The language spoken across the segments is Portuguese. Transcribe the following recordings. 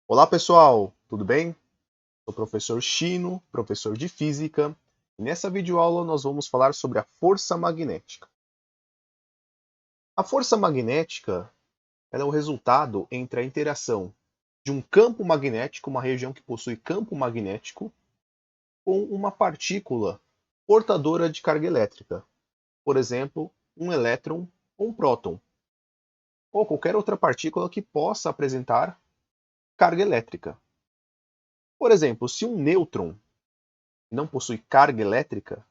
Olá pessoal, tudo bem? Sou o professor Shino, professor de Física, e nessa videoaula nós vamos falar sobre a força magnética. A força magnética ela é o resultado entre a interação de um campo magnético, uma região que possui campo magnético, com uma partícula portadora de carga elétrica, por exemplo, um elétron ou um próton, ou qualquer outra partícula que possa apresentar carga elétrica. Por exemplo, se um nêutron não possui carga elétrica,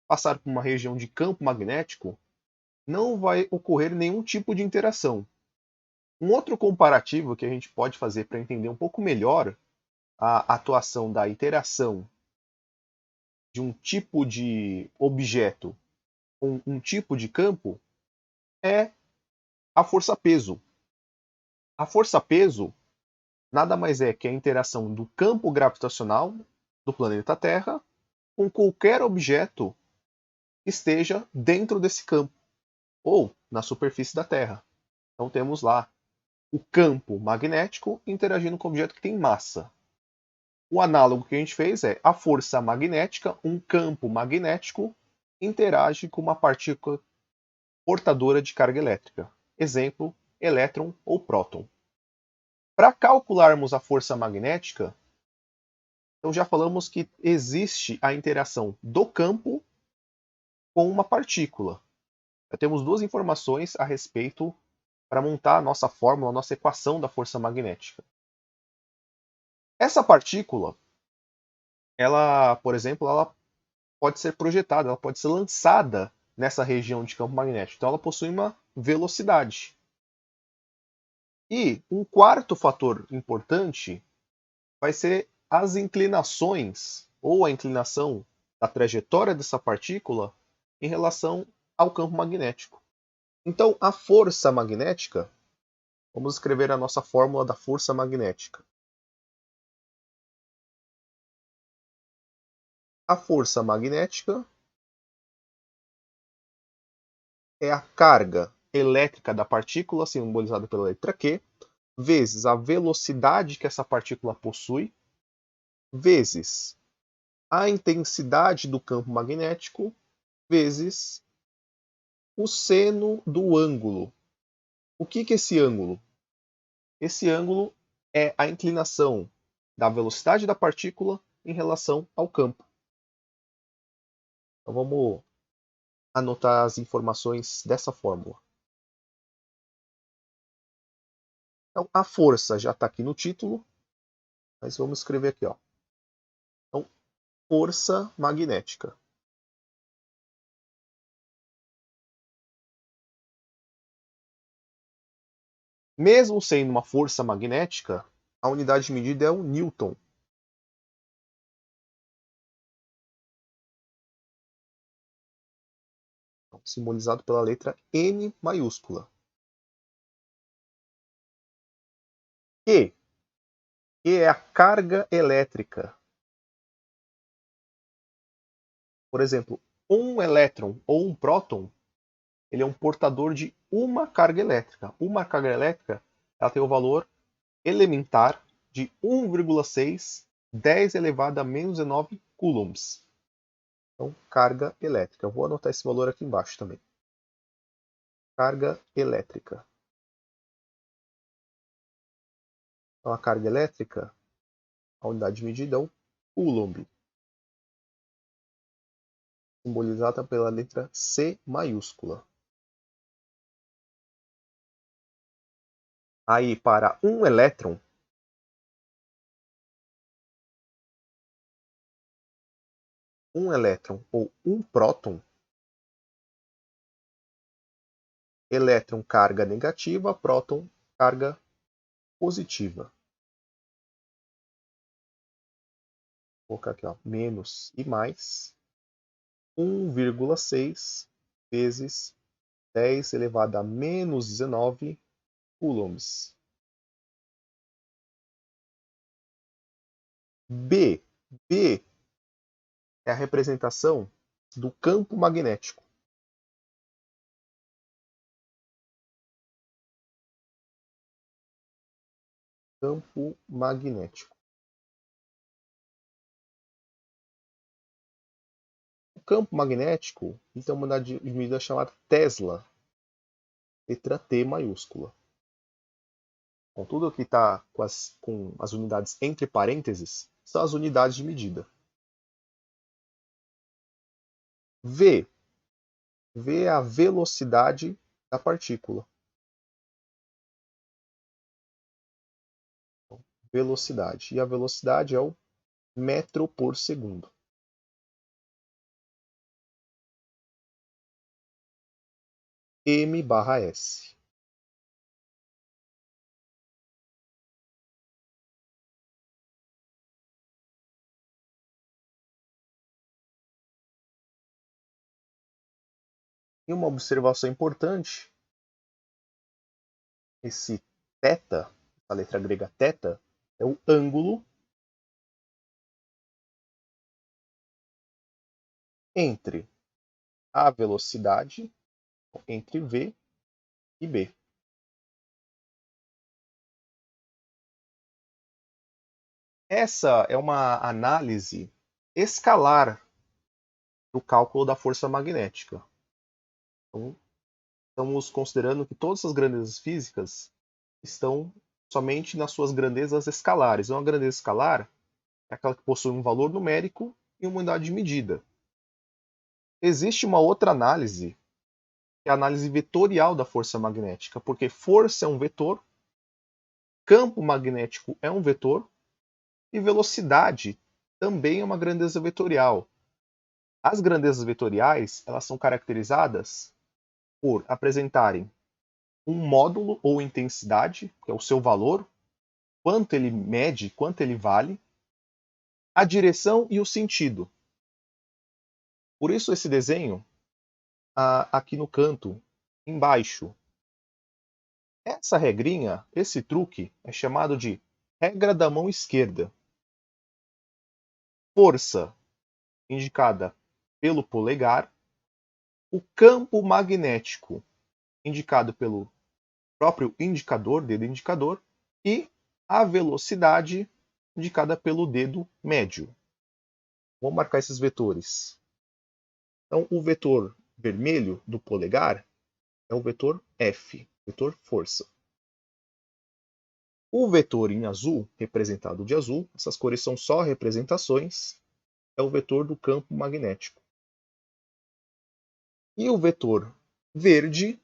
passar por uma região de campo magnético, não vai ocorrer nenhum tipo de interação. Um outro comparativo que a gente pode fazer para entender um pouco melhor a atuação da interação de um tipo de objeto com um tipo de campo é a força-peso. A força-peso nada mais é que a interação do campo gravitacional do planeta Terra com qualquer objeto que esteja dentro desse campo ou na superfície da Terra. Então temos lá o campo magnético interagindo com o objeto que tem massa. O análogo que a gente fez é a força magnética, um campo magnético interage com uma partícula portadora de carga elétrica. Exemplo, elétron ou próton. Para calcularmos a força magnética, então já falamos que existe a interação do campo com uma partícula. Já temos duas informações a respeito para montar a nossa fórmula, a nossa equação da força magnética. Essa partícula, ela, por exemplo, ela pode ser projetada, ela pode ser lançada nessa região de campo magnético. Então ela possui uma velocidade. E um quarto fator importante vai ser as inclinações ou a inclinação da trajetória dessa partícula em relação ao campo magnético. Então a força magnética, vamos escrever a nossa fórmula da força magnética. A força magnética é a carga elétrica da partícula, simbolizada pela letra Q, vezes a velocidade que essa partícula possui, vezes a intensidade do campo magnético, vezes o seno do ângulo. O que é esse ângulo? Esse ângulo é a inclinação da velocidade da partícula em relação ao campo. Então vamos anotar as informações dessa fórmula. Então a força já está aqui no título, mas vamos escrever aqui, ó. Então, força magnética. Mesmo sendo uma força magnética, a unidade de medida é o Newton. Simbolizado pela letra N maiúscula. E é a carga elétrica. Por exemplo, um elétron ou um próton, ele é um portador de uma carga elétrica. Uma carga elétrica ela tem o valor elementar de 1,6 10 elevado a menos 19 coulombs. Então, carga elétrica. Eu vou anotar esse valor aqui embaixo também. Carga elétrica. Então, a carga elétrica, a unidade de medida é o coulomb, simbolizada pela letra C maiúscula. Aí, para um elétron, ou um próton, elétron carga negativa, próton carga positiva. Vou colocar aqui, ó, menos e mais 1,6 vezes 10 elevado a menos 19 coulombs. B é a representação do campo magnético. campo magnético. O campo magnético tem uma unidade de medida chamada Tesla, letra T maiúscula. Bom, tudo que está com as unidades entre parênteses são as unidades de medida. V. V é a velocidade da partícula. Velocidade. E a velocidade é o metro por segundo. M/S. E uma observação importante, esse θ, a letra grega θ, é o ângulo entre a velocidade, entre V e B. Essa é uma análise escalar do cálculo da força magnética. Então, estamos considerando que todas as grandezas físicas estão somente nas suas grandezas escalares. Uma grandeza escalar é aquela que possui um valor numérico e uma unidade de medida. Existe uma outra análise, que é a análise vetorial da força magnética, porque força é um vetor, campo magnético é um vetor e velocidade também é uma grandeza vetorial. As grandezas vetoriais, elas são caracterizadas por apresentarem um módulo ou intensidade, que é o seu valor, quanto ele mede, quanto ele vale, a direção e o sentido. Por isso esse desenho, aqui no canto, embaixo, essa regrinha, esse truque, é chamado de regra da mão esquerda. Força indicada pelo polegar, o campo magnético indicado pelo próprio indicador, dedo indicador, e a velocidade indicada pelo dedo médio. Vamos marcar esses vetores. Então, o vetor vermelho do polegar é o vetor F, vetor força. O vetor em azul, representado de azul, essas cores são só representações, é o vetor do campo magnético. E o vetor verde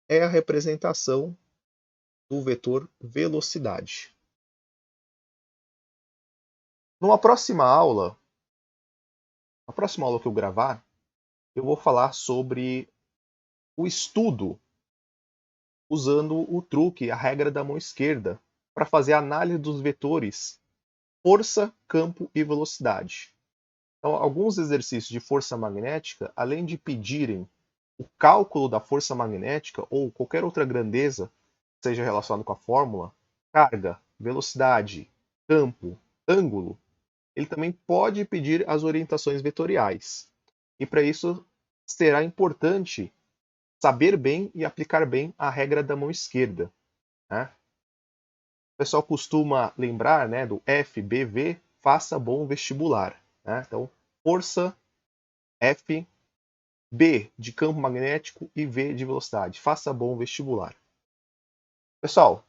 é a representação do vetor velocidade. Na próxima aula que eu gravar, eu vou falar sobre o estudo usando o truque, a regra da mão esquerda, para fazer a análise dos vetores força, campo e velocidade. Então, alguns exercícios de força magnética, além de pedirem o cálculo da força magnética ou qualquer outra grandeza que seja relacionada com a fórmula, carga, velocidade, campo, ângulo, ele também pode pedir as orientações vetoriais. E para isso será importante saber bem e aplicar bem a regra da mão esquerda. Né? O pessoal costuma lembrar, né, do FBV, faça bom vestibular. Né? Então, força, F, B de campo magnético e V de velocidade. Faça bom vestibular. Pessoal,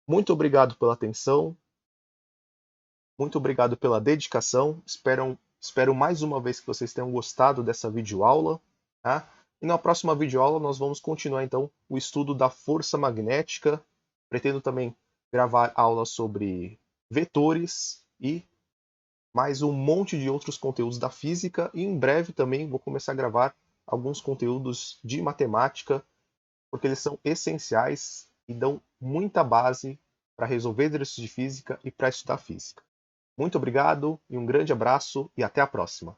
muito obrigado pela atenção. Muito obrigado pela dedicação. Espero mais uma vez que vocês tenham gostado dessa videoaula. Tá? E na próxima videoaula nós vamos continuar então o estudo da força magnética. Pretendo também gravar aulas sobre vetores e mais um monte de outros conteúdos da física. E em breve também vou começar a gravar alguns conteúdos de matemática, porque eles são essenciais e dão muita base para resolver exercícios de física e para estudar física. Muito obrigado e um grande abraço e até a próxima.